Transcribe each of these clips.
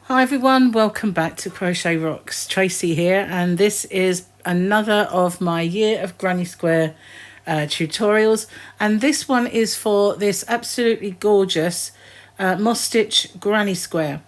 Hi everyone, welcome back to Crochet Rocks. Tracy here, and this is another of my Year of Granny Square tutorials, and this one is for this absolutely gorgeous moss stitch granny square.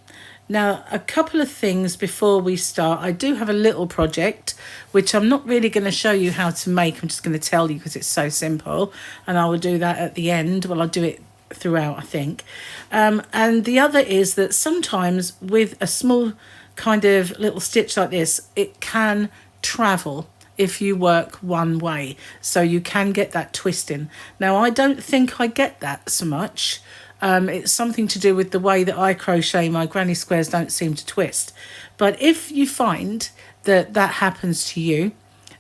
Now, a couple of things before we start. I do have a little project which I'm not really going to show you how to make. I'm just going to tell you because it's so simple, and I will do that at the end. Well, I'll do it throughout, I think. And the other is that sometimes with a small kind of little stitch like this, it can travel if you work one way, so you can get that twisting. Now, I don't think I get that so much. It's something to do with the way that I crochet. My granny squares don't seem to twist. But if you find that that happens to you,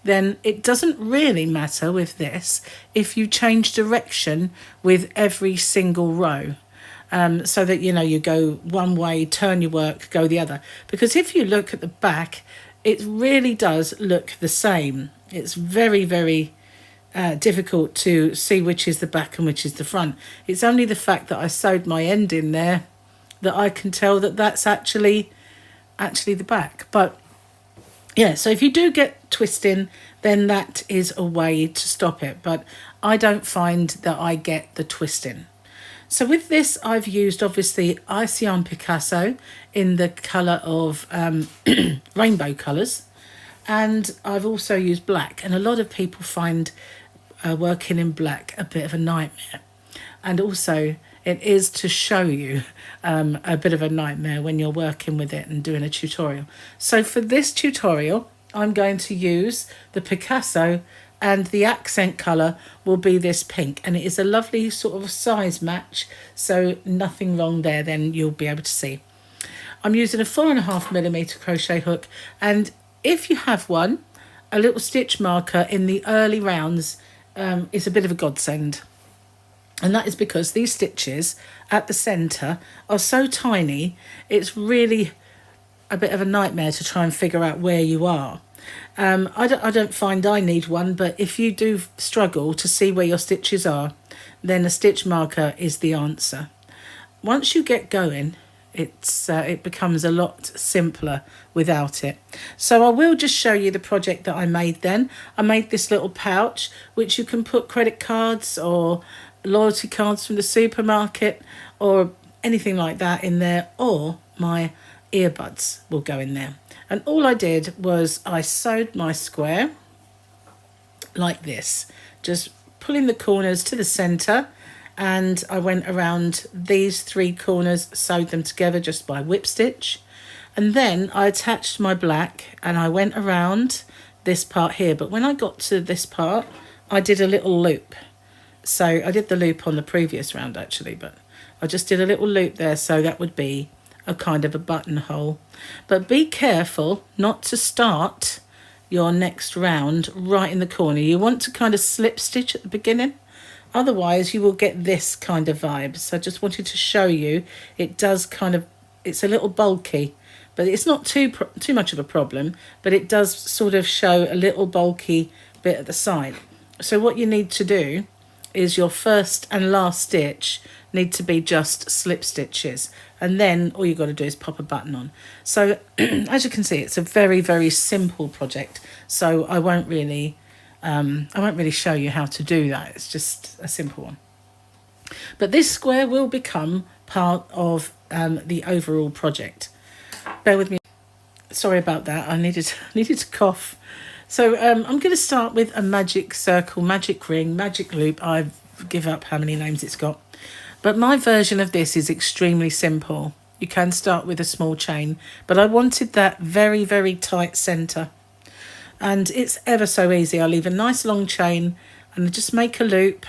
then it doesn't really matter with this if you change direction with every single row. So that, you know, you go one way, turn your work, go the other. Because if you look at the back, it really does look the same. It's very, very difficult to see which is the back and which is the front. It's only the fact that I sewed my end in there that I can tell that that's actually the back. But yeah, so if you do get twisting, then that is a way to stop it. But I don't find that I get the twisting. So with this, I've used, obviously, Icy on Picasso in the colour of rainbow colours. And I've also used black. And a lot of people find working in black a bit of a nightmare. And also, it is to show you a bit of a nightmare when you're working with it and doing a tutorial. So for this tutorial, I'm going to use the Picasso, and the accent colour will be this pink. And it is a lovely sort of size match, so nothing wrong there, then you'll be able to see. I'm using a 4.5mm crochet hook, and if you have one, a little stitch marker in the early rounds is a bit of a godsend. And that is because these stitches at the centre are so tiny, it's really a bit of a nightmare to try and figure out where you are. I don't find I need one, but if you do struggle to see where your stitches are, then a stitch marker is the answer. Once you get going, it becomes a lot simpler without it. So I will just show you the project that I made then. I made this little pouch which you can put credit cards or loyalty cards from the supermarket or anything like that in there, or my earbuds will go in there. And all I did was I sewed my square like this, just pulling the corners to the centre, and I went around these three corners, sewed them together just by whip stitch, and then I attached my black and I went around this part here. But when I got to this part, I did a little loop. So I did the loop on the previous round actually, but I just did a little loop there, so that would be a kind of a buttonhole. But be careful not to start your next round right in the corner. You want to kind of slip stitch at the beginning, otherwise you will get this kind of vibe. So I just wanted to show you, it does kind of, it's a little bulky, but it's not too much of a problem, but it does sort of show a little bulky bit at the side. So what you need to do is your first and last stitch need to be just slip stitches, and then all you've got to do is pop a button on. So as you can see, it's a very, very simple project, so I won't really show you how to do that. It's just a simple one, but this square will become part of the overall project. Bear with me, sorry about that, I needed to cough. So I'm going to start with a magic circle, magic ring, magic loop. I give up how many names it's got. But my version of this is extremely simple. You can start with a small chain, but I wanted that very, very tight centre. And it's ever so easy. I leave a nice long chain and just make a loop.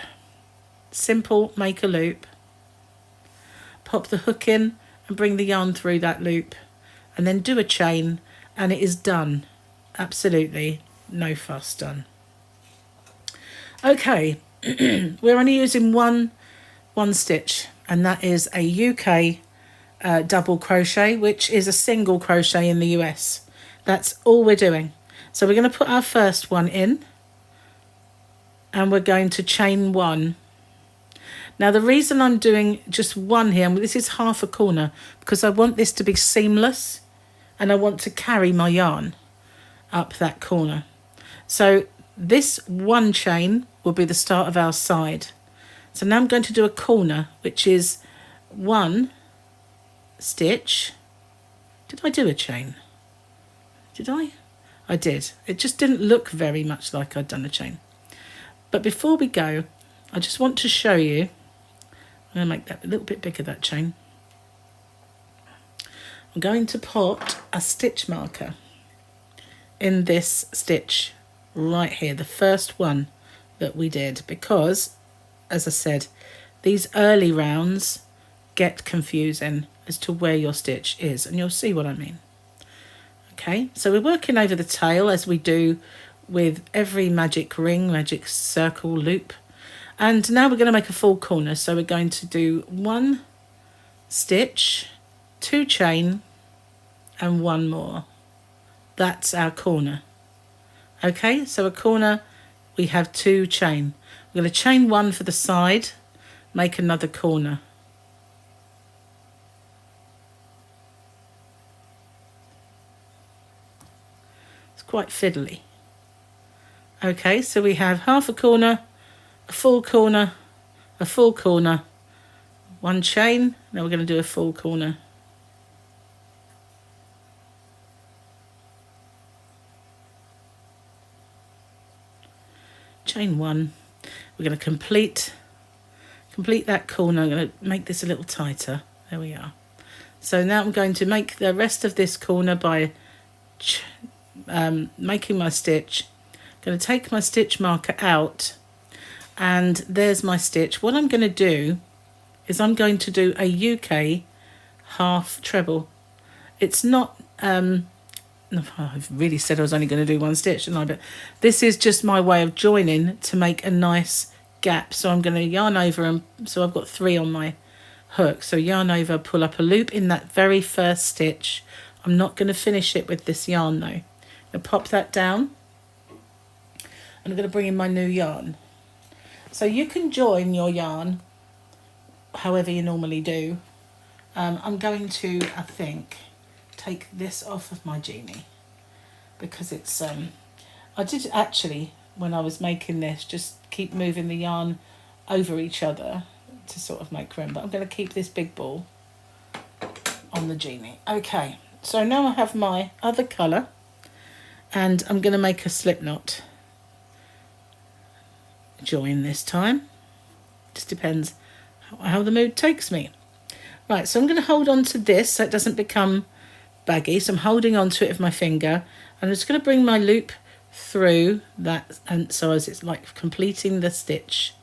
Simple, make a loop. Pop the hook in and bring the yarn through that loop. And then do a chain, and it is done. Absolutely no fuss, done. Okay, we're only using one stitch, and that is a UK double crochet, which is a single crochet in the US. That's all we're doing. So we're going to put our first one in, and we're going to chain one. Now the reason I'm doing just one here, and this is half a corner, because I want this to be seamless and I want to carry my yarn up that corner. So this one chain will be the start of our side. So now I'm going to do a corner, which is one stitch. Did I do a chain? Did I? I did. It just didn't look very much like I'd done a chain. But before we go, I just want to show you, I'm going to make that a little bit bigger, that chain. I'm going to put a stitch marker in this stitch right here, the first one that we did, because, as I said, these early rounds get confusing as to where your stitch is, and you'll see what I mean. Okay, so we're working over the tail as we do with every magic ring, magic circle, loop. And now we're going to make a full corner. So we're going to do one stitch, two chain, and one more. That's our corner. Okay, so a corner, we have two chain. We're going to chain one for the side, make another corner. It's quite fiddly. Okay, so we have half a corner, a full corner, a full corner, one chain. Now we're going to do a full corner. Chain one. We're going to complete that corner. I'm going to make this a little tighter. There we are. So now I'm going to make the rest of this corner by making my stitch. I'm going to take my stitch marker out, and there's my stitch. What I'm going to do is I'm going to do a UK half treble. It's not I've really said I was only going to do one stitch, didn't I? But this is just my way of joining to make a nice gap. So I'm going to yarn over, and so I've got 3 on my hook. So yarn over, pull up a loop in that very first stitch. I'm not going to finish it with this yarn though. I'm going to pop that down, and I'm going to bring in my new yarn. So you can join your yarn however you normally do. I'm going to, I think, take this off of my genie, because it's I did actually, when I was making this, just keep moving the yarn over each other to sort of make room, but I'm going to keep this big ball on the genie. Okay, so now I have my other colour, and I'm going to make a slip knot join this time. Just depends how the mood takes me. Right, so I'm going to hold on to this so it doesn't become baggy. So I'm holding on to it with my finger. I'm just going to bring my loop through that, and so as it's like completing the stitch.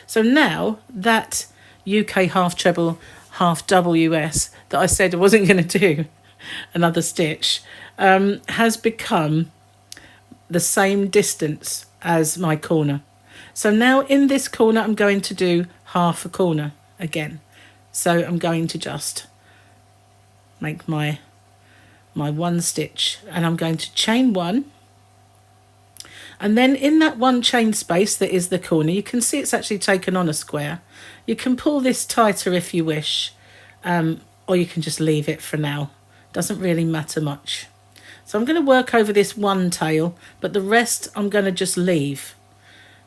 So now that UK half treble, half double US that I said I wasn't going to do another stitch has become the same distance as my corner. So now in this corner I'm going to do half a corner again. So I'm going to just make my one stitch, and I'm going to chain one, and then in that one chain space that is the corner, you can see it's actually taken on a square. You can pull this tighter if you wish, or you can just leave it for now. Doesn't really matter much. So I'm going to work over this one tail, but the rest I'm going to just leave.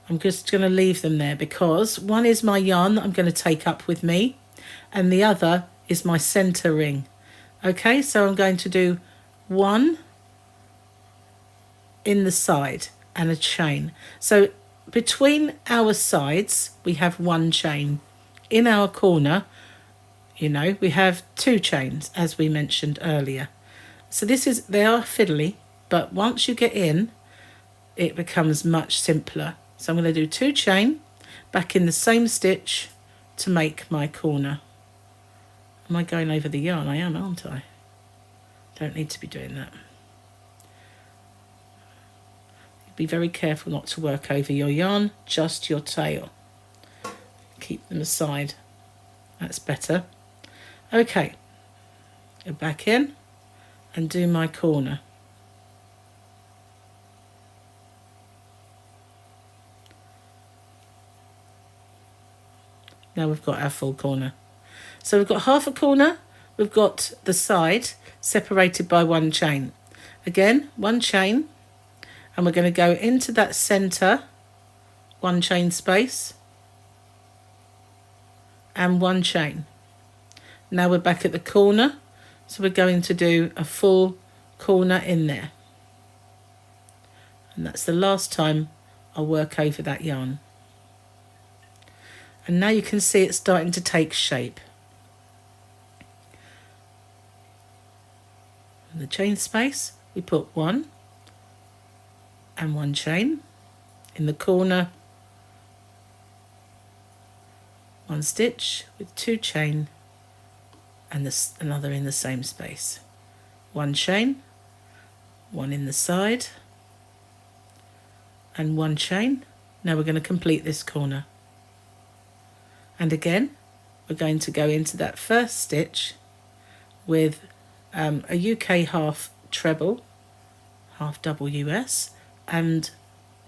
I'm just going to leave them there, because one is my yarn that I'm going to take up with me, and the other is my center ring. Okay, so I'm going to do one in the side and a chain. So between our sides we have one chain. In our corner, you know, we have 2 chains, as we mentioned earlier. So they are fiddly, but once you get in, it becomes much simpler. So I'm going to do 2 chain back in the same stitch to make my corner. Am I going over the yarn? I am, aren't I? Don't need to be doing that. Be very careful not to work over your yarn, just your tail. Keep them aside. That's better. Okay, go back in and do my corner. Now we've got our full corner. So we've got half a corner, we've got the side separated by one chain. Again, one chain, and we're going to go into that center, one chain space, and one chain. Now we're back at the corner, so we're going to do a full corner in there. And that's the last time I'll work over that yarn. And now you can see it's starting to take shape. In the chain space, we put one and one chain. In the corner, one stitch with two chain and another in the same space. One chain, one in the side, and one chain. Now we're going to complete this corner. And again, we're going to go into that first stitch with a UK half treble, half double US, and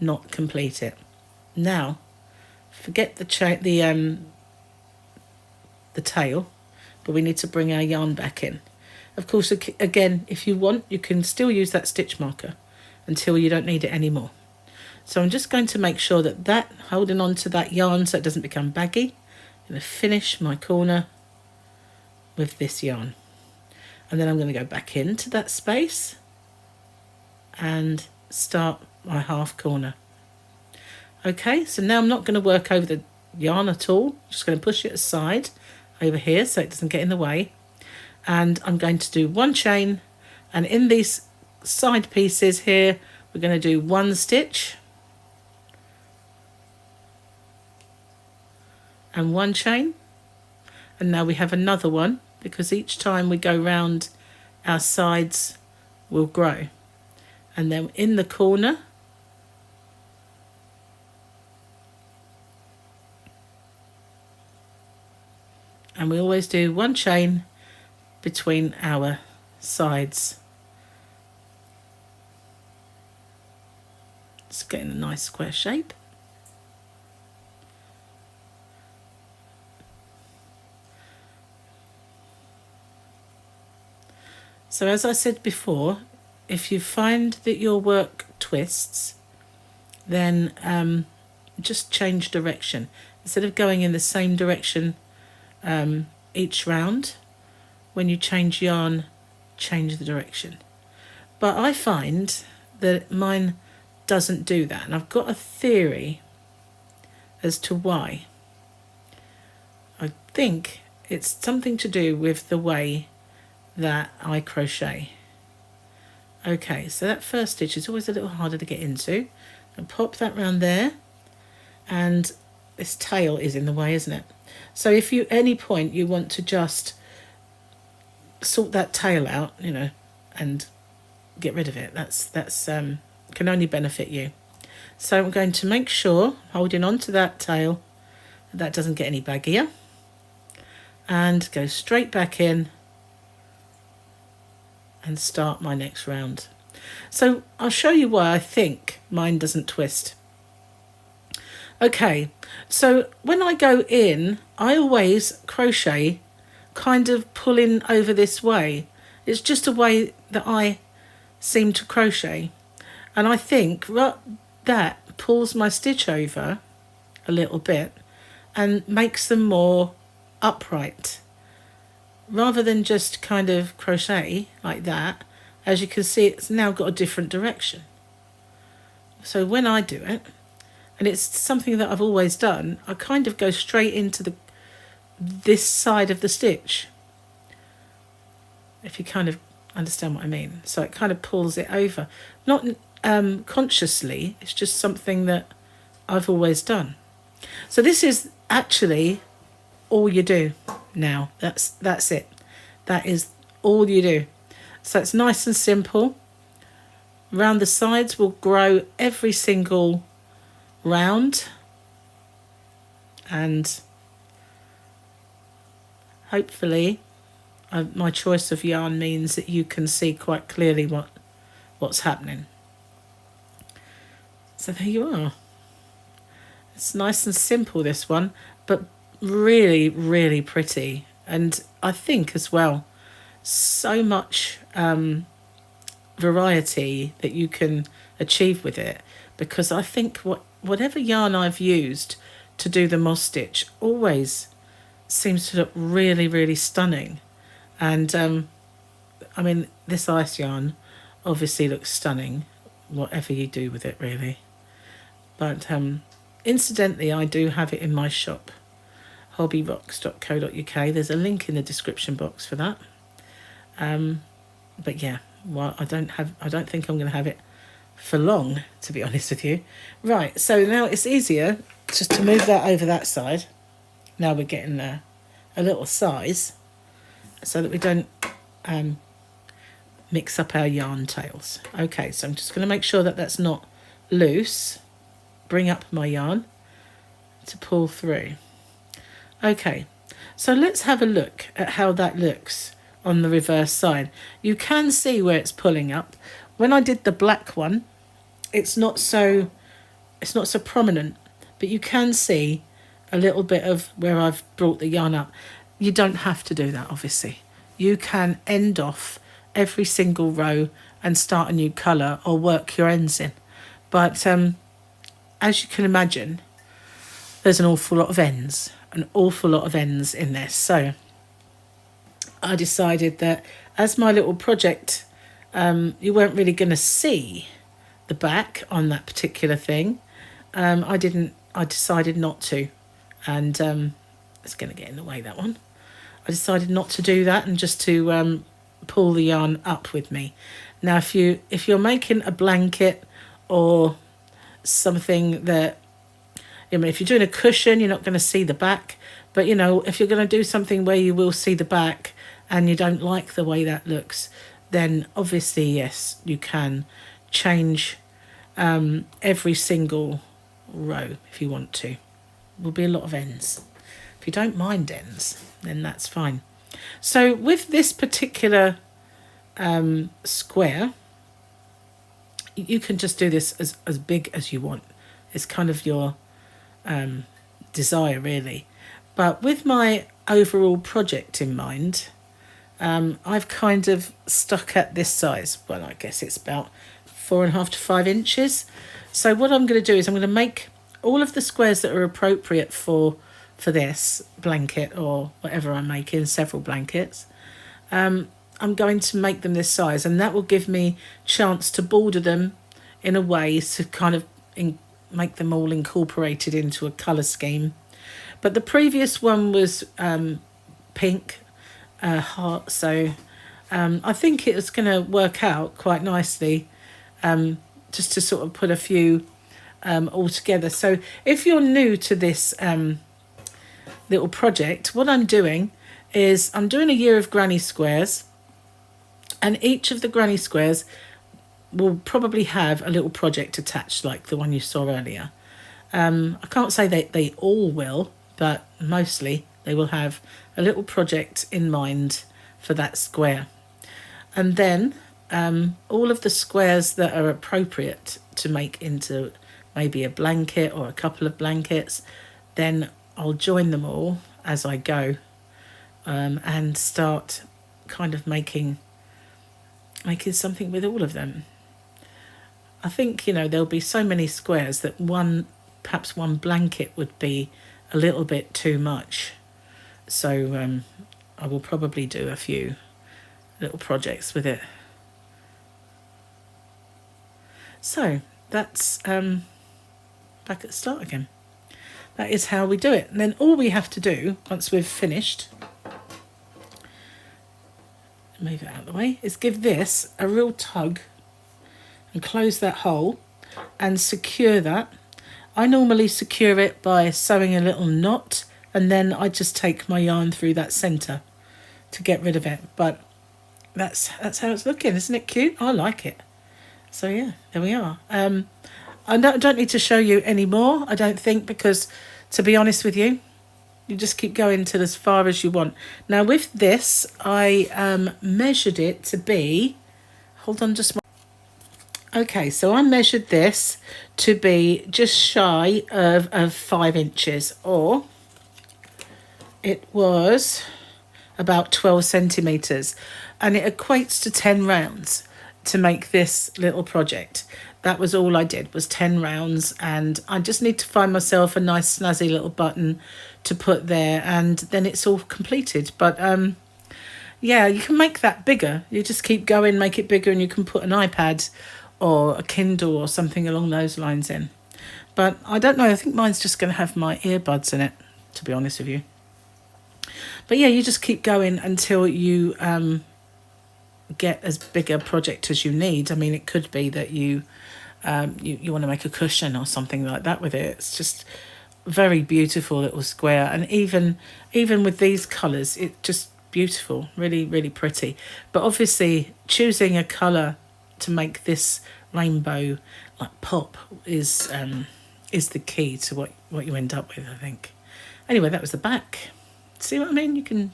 not complete it. Now, forget the tail, but we need to bring our yarn back in. Of course, again, if you want, you can still use that stitch marker until you don't need it anymore. So I'm just going to make sure that holding on to that yarn so it doesn't become baggy. I'm going to finish my corner with this yarn. And then I'm going to go back into that space and start my half corner. Okay, so now I'm not going to work over the yarn at all. I'm just going to push it aside over here so it doesn't get in the way. And I'm going to do one chain, and in these side pieces here, we're going to do one stitch and one chain. And now we have another one, because each time we go round, our sides will grow. And then in the corner, and we always do one chain between our sides. It's getting a nice square shape. So as I said before, if you find that your work twists, then just change direction. Instead of going in the same direction each round, when you change yarn, change the direction. But I find that mine doesn't do that, and I've got a theory as to why. I think it's something to do with the way that I crochet. Okay, so that first stitch is always a little harder to get into. And pop that round there, and this tail is in the way, isn't it? So if you any point you want to just sort that tail out, you know, and get rid of it, that's can only benefit you. So I'm going to make sure, holding on to that tail, that doesn't get any baggier, and go straight back in and start my next round. So I'll show you why I think mine doesn't twist. Okay, so when I go in, I always crochet kind of pulling over this way. It's just a way that I seem to crochet, and I think that pulls my stitch over a little bit and makes them more upright, rather than just kind of crochet like that. As you can see, it's now got a different direction. So when I do it, and it's something that I've always done, I kind of go straight into this side of the stitch, if you kind of understand what I mean. So it kind of pulls it over, not consciously, it's just something that I've always done. So this is actually all you do now. That's it. That is all you do. So it's nice and simple. Round the sides will grow every single round, and hopefully my choice of yarn means that you can see quite clearly what's happening. So there you are. It's nice and simple, this one, but really, really pretty. And I think as well, so much variety that you can achieve with it, because I think whatever yarn I've used to do the moss stitch always seems to look really, really stunning. And I mean, this ice yarn obviously looks stunning, whatever you do with it really. But incidentally, I do have it in my shop, hobbyrocks.co.uk. There's a link in the description box for that. But yeah, well, I don't think I'm going to have it for long, to be honest with you. Right, so now it's easier just to move that over that side. Now we're getting a little size so that we don't mix up our yarn tails. Okay, so I'm just going to make sure that that's not loose. Bring up my yarn to pull through. Okay, so let's have a look at how that looks on the reverse side. You can see where it's pulling up. When I did the black one, it's not so prominent, but you can see a little bit of where I've brought the yarn up. You don't have to do that, obviously. You can end off every single row and start a new colour or work your ends in. But as you can imagine, there's an awful lot of ends in this. So I decided that as my little project, you weren't really going to see the back on that particular thing. I decided not to, and it's going to get in the way, that one. I decided not to do that and just to pull the yarn up with me. Now, if you're making a blanket or something that, I mean, if you're doing a cushion, you're not going to see the back. But, you know, if you're going to do something where you will see the back and you don't like the way that looks, then obviously, yes, you can change every single row if you want to. Will be a lot of ends. If you don't mind ends, then that's fine. So with this particular square, you can just do this as big as you want. It's kind of your desire, really. But with my overall project in mind, I've kind of stuck at this size. Well, I guess it's about 4.5 to 5 inches. So what I'm going to do is I'm going to make all of the squares that are appropriate for this blanket or whatever I'm making, several blankets. I'm going to make them this size, and that will give me chance to border them in a way to kind of make them all incorporated into a colour scheme. But the previous one was pink heart, so I think it's going to work out quite nicely, just to sort of put a few all together. So if you're new to this little project, what I'm doing is I'm doing a year of granny squares, and each of the granny squares will probably have a little project attached, like the one you saw earlier. I can't say they all will, but mostly they will have a little project in mind for that square. And then all of the squares that are appropriate to make into maybe a blanket or a couple of blankets, then I'll join them all as I go, and start kind of making something with all of them. I think, you know, there'll be so many squares that perhaps one blanket would be a little bit too much. So I will probably do a few little projects with it. So that's back at the start again. That is how we do it. And then all we have to do once we've finished, move it out of the way, is give this a real tug and close that hole and secure that. I normally secure it by sewing a little knot, and then I just take my yarn through that centre to get rid of it. But that's how it's looking. Isn't it cute? I like it. So yeah, there we are. I don't need to show you any more, I don't think, because to be honest with you, you just keep going till as far as you want. Now with this, I measured it to be, hold on just one. Okay, so I measured this to be just shy of 5 inches, or it was about 12 centimeters, and it equates to 10 rounds to make this little project. That was all I did, was 10 rounds, and I just need to find myself a nice snazzy little button to put there, and then it's all completed. But yeah, you can make that bigger. You just keep going, make it bigger, and you can put an iPad or a Kindle or something along those lines in. But I don't know, I think mine's just going to have my earbuds in it, to be honest with you. But yeah, you just keep going until you get as big a project as you need. I mean, it could be that you want to make a cushion or something like that with it. It's just very beautiful little square, and even with these colours, it's just beautiful, really, really pretty. But obviously, choosing a colour to make this rainbow like pop is the key to what you end up with, I think. Anyway, that was the back. See what I mean? You can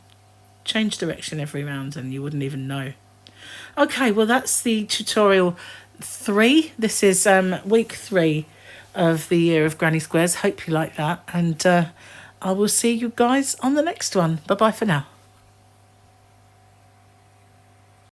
change direction every round and you wouldn't even know. Okay, well, that's the tutorial 3. This is week 3 of the year of Granny Squares. Hope you like that, and I will see you guys on the next one. Bye bye for now.